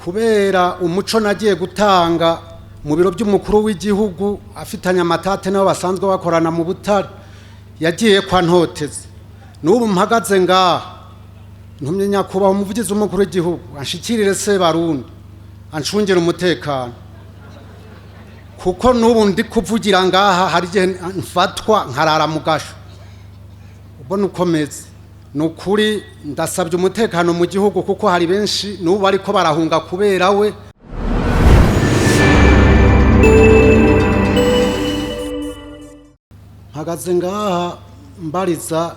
kubera umuco nagiye gutanga mu biro by'umukuru w'igihugu afitanya amatate nabo basanzwe bakorana mu butare yagiye kwa ntoteze n'ubu mpagaze ngaha ntumye nyakubaho umuvugizi w'umukuru w'igihugu anshikirire SEBARUNDI anshungire umutekano kuko n'ubu ndi kuvugira ngaha hari igihe mfatwa nkarara mu gasho ubona ukomeze nukuri ndasabye umutekano mu gihugu kuko hari benshi n'ubu ariko barahunga kubera we. Mpagaze ngaha mbariza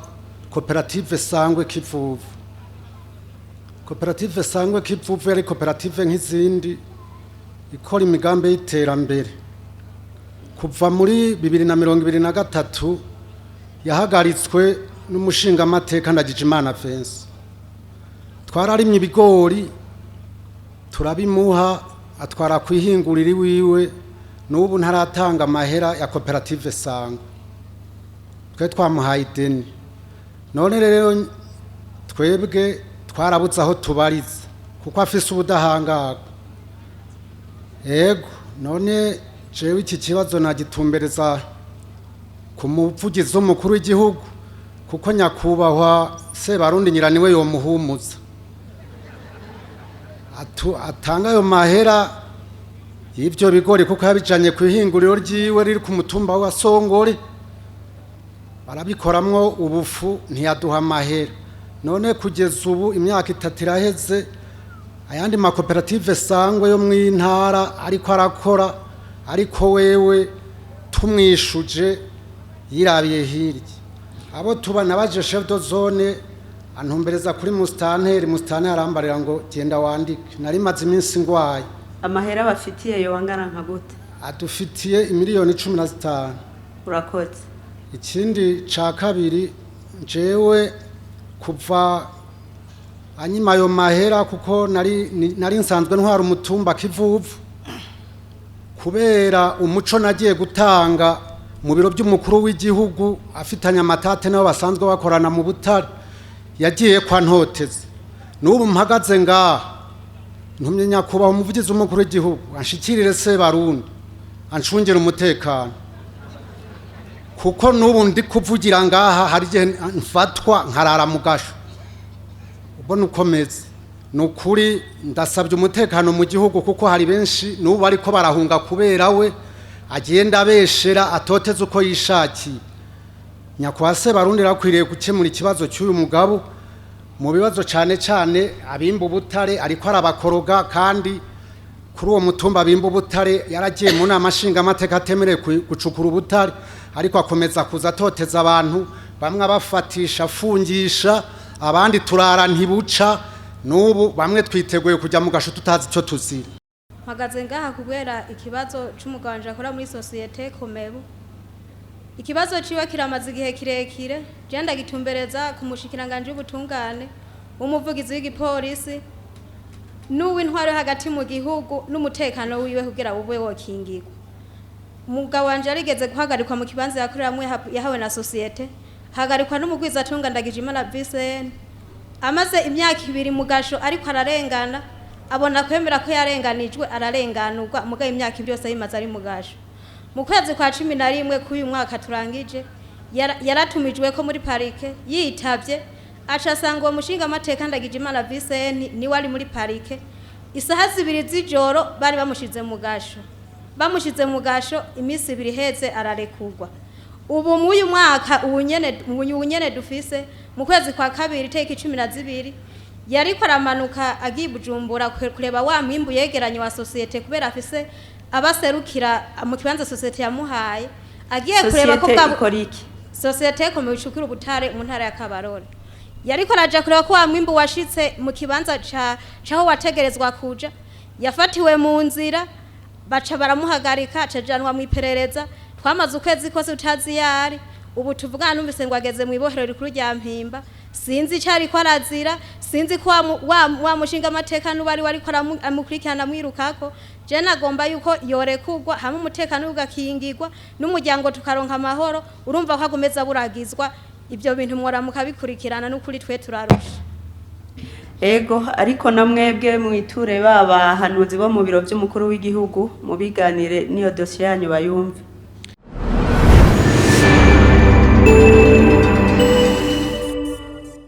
koperative Sangwe Kivuvu. Koperative Sangwe Kivuvu yari koperative nk'izindi ikora imigambi y'iterambere. Kuva muri 2023 yahagaritswe n'umushinga amateka Ndagijimana Vincent. Twararimye ibigori turabimuha atwara kwihingurira iwiwe n'ubu ntaratanga amahera ya koperative Sangwe. Twe twamuhaye Amadeni. None rero twebwe twarabuze aho tubariza kuko afise ubudahangarwa. Yego none jewe iki kibazo nagitumbereza ku muvugizi w'umukuru w'igihugu kuko nyakubahwa SEBARUNDI nyiraniwe yo muhumuza atanga ayo mahera y'ibyo bigori kuko yabijanye ku ihinguriro ryiwe riri ku mutumba wa Songore barabikoramwo ubufu ntiyaduha amahera. None kugeza ubu imyaka 3 iraheze ayandi makoperative Sangwe yo mw'intara ariko arakora ariko wewe tumwishuje yirabiye hirya. Abo tubana baje chef de zone antumbereza kuri mustanteri arambarira ngo genda wandike narimaze iminsi ngwaye. Amahera bafitiye yo wangana nka gute? Adufitiye miliyoni 15. Urakoze. Ikindi ca kabiri jewe kuva anyima yo mahera kuko nari nsanzwe ntwara umutumba Kivuvu kubera umuco nagiye gutanga mu biro by'umukuru w'igihugu afitanya amatate nabo basanzwe bakorana mu butare yagiye kwa ntoteze n'ubu mpagaze ngaha ntumye nyakubaho umuvugizi w'umukuru w'igihugu anshikirire SEBARUNDI anshungire umutekano kuko n'ubu ndi kuvugira ngaha hari igihe mfatwa nkarara mu gasho ubona ukomeze nukuri ndasabye umutekano mu gihugu kuko hari benshi n'ubu ariko barahunga kubera we agenda abeshera atoteze uko yishakiye. Nyakubahwa SEBARUNDI rakwiriye gukemura ikibazo cy'uyu mugabo mu bibazo cyane abimba ubutare ariko arabakoroga kandi kuri uwo mutumba abimba ubutare yaragiye mu nama nshinga amateka atemereye gucukura ubutare ariko akomeza kuza atoteza abantu bamwe abafatisha afungisha abandi turara ntibuca n'ubu bamwe twiteguye kujya mu gasho tutazi icyo tuzira. Mpagaze ngaha kubera ikibazo c'umuganje akora muri societe Komebu. Ikibazo ciwe kiramaze igihe kirekire je ndagitumbereza ku mushikiranganje w'ubutungane umuvugizi w'igipolisi n'uw'intwaro hagati mu gihugu n'umutekano wiwe kugira bube wokingirwa. Umugabo wanje arigeze guhagarikwa mu kibanza yakoreramwe yahawe na societe hagarikwa n'umugwiza atunga Ndagijimana Vincent amaze imyaka 2 mu gasho ariko ararengana abona kwemera ko yarenganijwe ararenganurwa muga imyaka byose yimaze ari mu gasho. Mu kwezi kwa 11 k'uyu mwaka turangije yaratumijwe ko muri parike yitavye acasanga uwo mushinga amateka Ndagijimana Vincent ni wari muri parike isaha 2 z'ijoro bari bamushize mu gasho. Bamushize mu gasho imisi 2 heze ararekurwa. Ubu muyu mwaka ubunyene dufise mu kwezi kwa 2 teki 12 yariko aramanuka agiye Bujumbura kureba wa mwimbu yegeranye wa societe kubera afise abaserukira mu kibanza societe yamuhaye agiye kureba ko koriki societe ko mu bicukira ubutare mu ntara ya Kabarore. Yariko araja kureba ko wa mwimbu washitse mu kibanza caho wategerezwa kuja yafatiwe mu nzira baca baramuhagarika acajanwa mu iperereza twamaze ukwezi kose utazi yari ubu tuvugana numvise ngo ageze mu ibohero rikuru rya Mpimba sinzi cyari ko arazira sinzi ko wa mushinga amateka n'ubari wari ko amukurikirana mwirukako je nagomba yuko yorekugwa hamwe umutekano ugakingirwa n'umuryango tukaronka amahoro urumva ko agomeza buragizwa ibyo bintu mwora mukabikurikirana n'ukuri twe turarusha. ego ariko na mwebwe mwiture baba hanuzi bo mu biro by'umukuru w'igihugu mubiganire niyo dosiye yanyu bayumve.